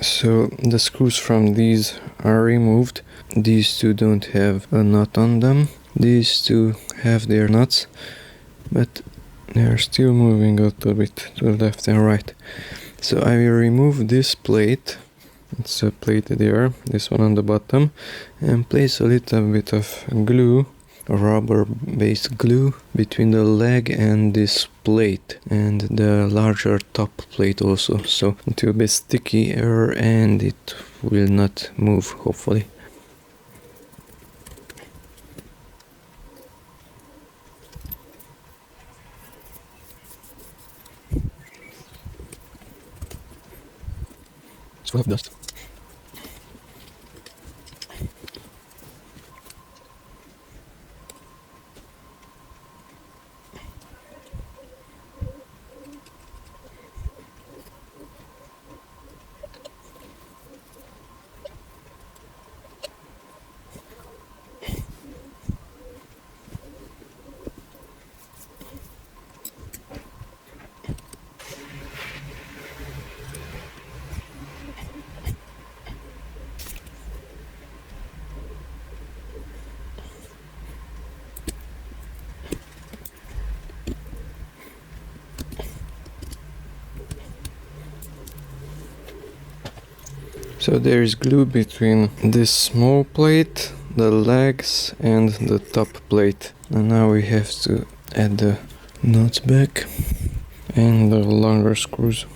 So the screws from these are removed. These two don't have a nut on them. These two have their nuts, but they are still moving a little bit to the left and right. So I will remove this plate. It's a plate there, this one on the bottom, and place a little bit of glue, rubber-based glue, between the leg and this plate, and the larger top plate also, so it will be stickier and it will not move, hopefully. It's full of dust. So there is glue between this small plate, the legs and the top plate. And now we have to add the nuts back and the longer screws.